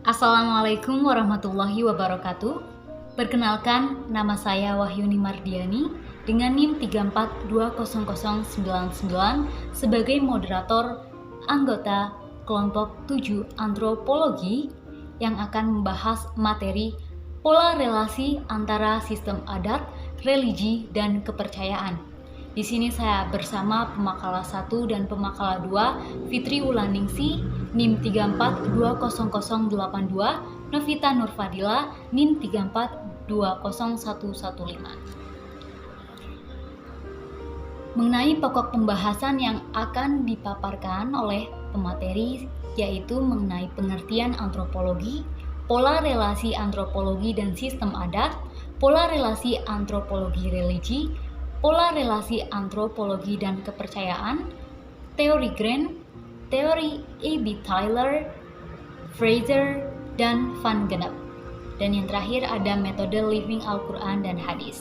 Assalamualaikum warahmatullahi wabarakatuh. Perkenalkan, nama saya Wahyuni Mardiani dengan NIM 3420099 sebagai moderator anggota kelompok 7 Antropologi yang akan membahas materi pola relasi antara sistem adat, religi, dan kepercayaan. Di sini saya bersama pemakala 1 dan pemakala 2, Fitri Wulaningsi, NIM 3420082, Novita Nurfadila, NIM 3420115. Mengenai pokok pembahasan yang akan dipaparkan oleh pemateri yaitu mengenai pengertian antropologi, pola relasi antropologi dan sistem adat, pola relasi antropologi religi, pola relasi antropologi dan kepercayaan, teori Grant, teori A.B. Tyler, Fraser, dan Van Gennep. Dan yang terakhir ada metode Living Al-Quran dan Hadis.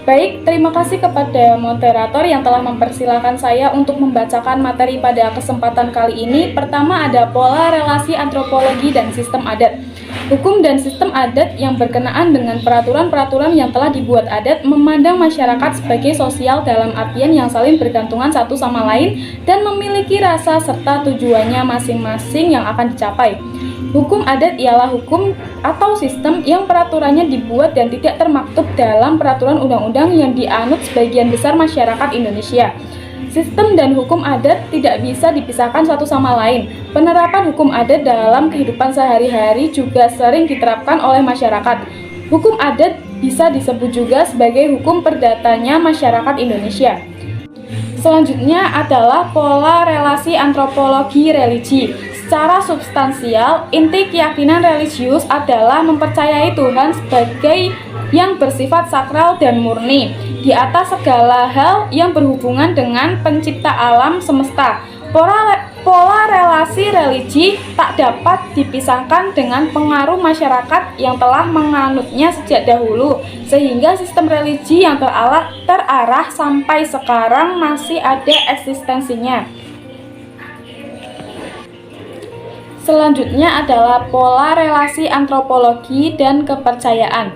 Baik, terima kasih kepada moderator yang telah mempersilahkan saya untuk membacakan materi pada kesempatan kali ini. Pertama ada pola relasi antropologi dan sistem adat. Hukum dan sistem adat yang berkenaan dengan peraturan-peraturan yang telah dibuat adat memandang masyarakat sebagai sosial dalam artian yang saling bergantungan satu sama lain dan memiliki rasa serta tujuannya masing-masing yang akan dicapai. Hukum adat ialah hukum atau sistem yang peraturannya dibuat dan tidak termaktub dalam peraturan undang-undang yang dianut sebagian besar masyarakat Indonesia. Sistem dan hukum adat tidak bisa dipisahkan satu sama lain. Penerapan hukum adat dalam kehidupan sehari-hari juga sering diterapkan oleh masyarakat. Hukum adat bisa disebut juga sebagai hukum perdatanya masyarakat Indonesia. Selanjutnya adalah pola relasi antropologi religi. Secara substansial, inti keyakinan religius adalah mempercayai Tuhan sebagai yang bersifat sakral dan murni di atas segala hal yang berhubungan dengan pencipta alam semesta. Pola relasi religi tak dapat dipisahkan dengan pengaruh masyarakat yang telah menganutnya sejak dahulu, sehingga sistem religi yang terarah sampai sekarang masih ada eksistensinya. Selanjutnya adalah pola relasi antropologi dan kepercayaan.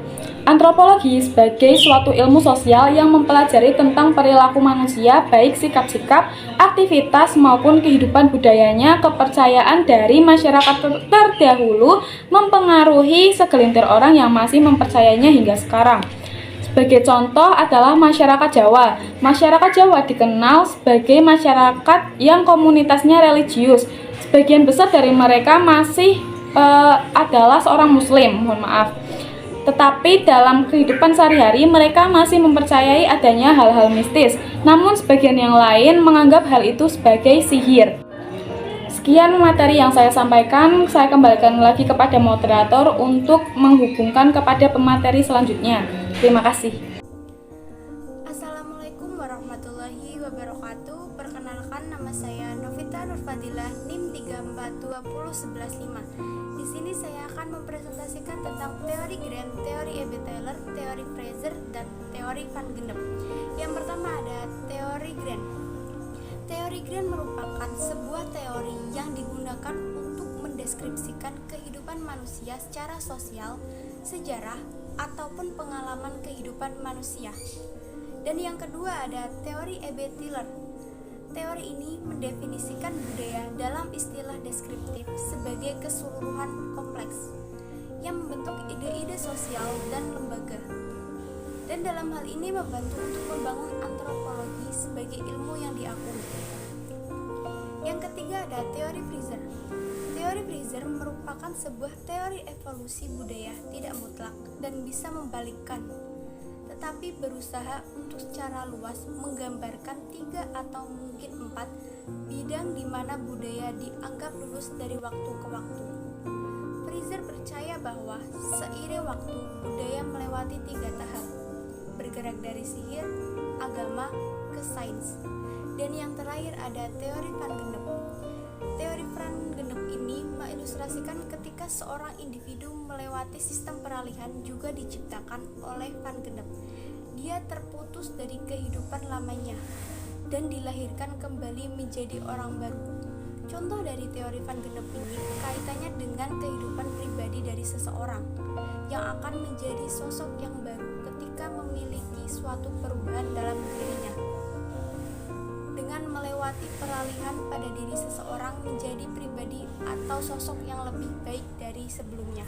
Antropologi sebagai suatu ilmu sosial yang mempelajari tentang perilaku manusia, baik sikap-sikap, aktivitas maupun kehidupan budayanya. Kepercayaan dari masyarakat terdahulu mempengaruhi segelintir orang yang masih mempercayainya hingga sekarang. Sebagai contoh adalah masyarakat Jawa. Masyarakat Jawa dikenal sebagai masyarakat yang komunitasnya religius. Sebagian besar dari mereka masih adalah seorang muslim, tetapi dalam kehidupan sehari-hari mereka masih mempercayai adanya hal-hal mistis. Namun sebagian yang lain menganggap hal itu sebagai sihir. Sekian materi yang saya sampaikan, saya kembalikan lagi kepada moderator untuk menghubungkan kepada pemateri selanjutnya. Terima kasih. Assalamualaikum warahmatullahi wabarakatuh. Perkenalkan, nama saya Novita Nurfadila, NIM 3420115. Di sini saya akan mempresentasikan tentang teori Grant, teori A.B. Tyler, teori Fraser, dan teori Van Gennep. Yang pertama ada teori Grant. Teori Grant merupakan sebuah teori yang digunakan untuk mendeskripsikan kehidupan manusia secara sosial, sejarah, ataupun pengalaman kehidupan manusia. Dan yang kedua ada teori A.B. Tyler. Teori ini mendefinisikan budaya dalam istilah deskriptif sebagai keseluruhan kompleks yang membentuk ide-ide sosial dan lembaga. Dan dalam hal ini membantu untuk membangun antropologi sebagai ilmu yang diakui. Yang ketiga ada teori Fraser. Teori Fraser merupakan sebuah teori evolusi budaya tidak mutlak dan bisa membalikkan, tetapi berusaha untuk secara luas menggambarkan 3 atau mungkin 4 bidang di mana budaya dianggap lurus dari waktu ke waktu. Fraser percaya bahwa seiring waktu budaya melewati 3 tahap, bergerak dari sihir, agama, ke sains. Dan yang terakhir ada teori Van Gennep. Teori Van Gennep ini mengilustrasikan ketika seorang individu melewati sistem peralihan juga diciptakan oleh Van Gennep. Dia terputus dari kehidupan lamanya dan dilahirkan kembali menjadi orang baru. Contoh dari teori Van Gennep ini kaitannya dengan kehidupan pribadi dari seseorang yang akan menjadi sosok yang baru ketika memiliki suatu perubahan dalam dirinya. Dengan melewati peralihan pada diri seseorang menjadi pribadi atau sosok yang lebih baik dari sebelumnya.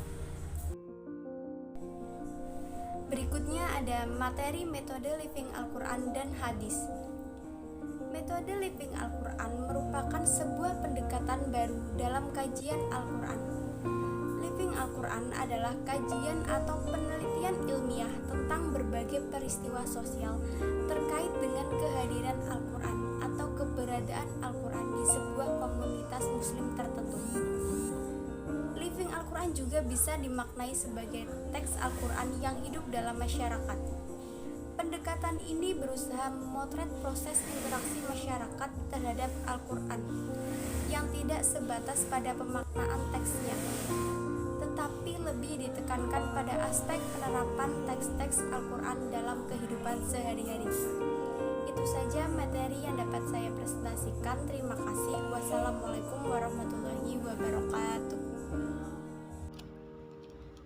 Berikutnya ada materi metode Living Al-Quran dan Hadis. Metode Living Al-Quran merupakan sebuah pendekatan baru dalam kajian Al-Quran. Living Al-Quran adalah kajian atau penelitian ilmiah tentang berbagai peristiwa sosial terkait dengan kehadiran Al-Quran atau keberadaan Al-Quran di sebuah komunitas muslim tertentu. Living Al-Quran juga bisa dimaknai sebagai teks Al-Quran yang hidup dalam masyarakat. Pendekatan ini berusaha memotret proses interaksi masyarakat terhadap Al-Quran yang tidak sebatas pada pemaknaan teksnya, tetapi lebih ditekankan pada aspek penerapan teks-teks Al-Quran dalam kehidupan sehari-hari. Itu saja materi yang dapat saya presentasikan. Terima kasih. Wassalamualaikum warahmatullahi wabarakatuh.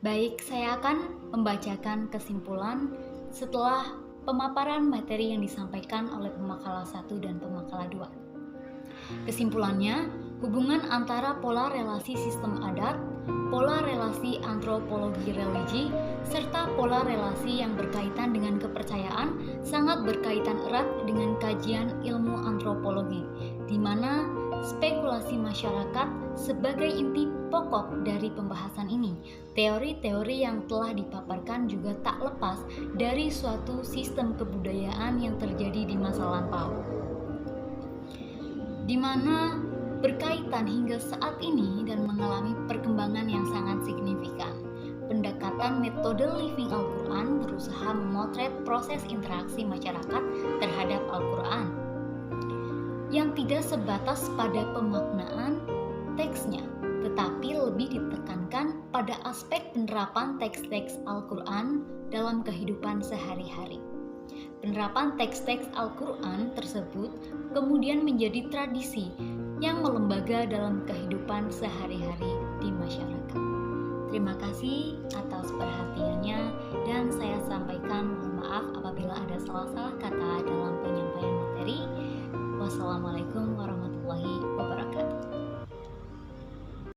Baik, saya akan membacakan kesimpulan setelah pemaparan materi yang disampaikan oleh pemakala 1 dan pemakala 2. Kesimpulannya, hubungan antara pola relasi sistem adat, pola relasi antropologi religi, serta pola relasi yang berkaitan dengan kepercayaan sangat berkaitan erat dengan kajian ilmu antropologi, di mana spekulasi masyarakat sebagai inti pokok dari pembahasan ini. Teori-teori yang telah dipaparkan juga tak lepas dari suatu sistem kebudayaan yang terjadi di masa lampau, di mana berkaitan hingga saat ini dan mengalami perkembangan yang sangat signifikan. Pendekatan metode Living Al-Quran berusaha memotret proses interaksi masyarakat terhadap Al-Quran yang tidak sebatas pada pemaknaan teksnya, tetapi lebih ditekankan pada aspek penerapan teks-teks Al-Quran dalam kehidupan sehari-hari. Penerapan teks-teks Al-Quran tersebut kemudian menjadi tradisi yang melembaga dalam kehidupan sehari-hari di masyarakat. Terima kasih atas perhatiannya, dan saya sampaikan mohon maaf apabila ada salah-salah kata dalam penyampaian materi. Wassalamualaikum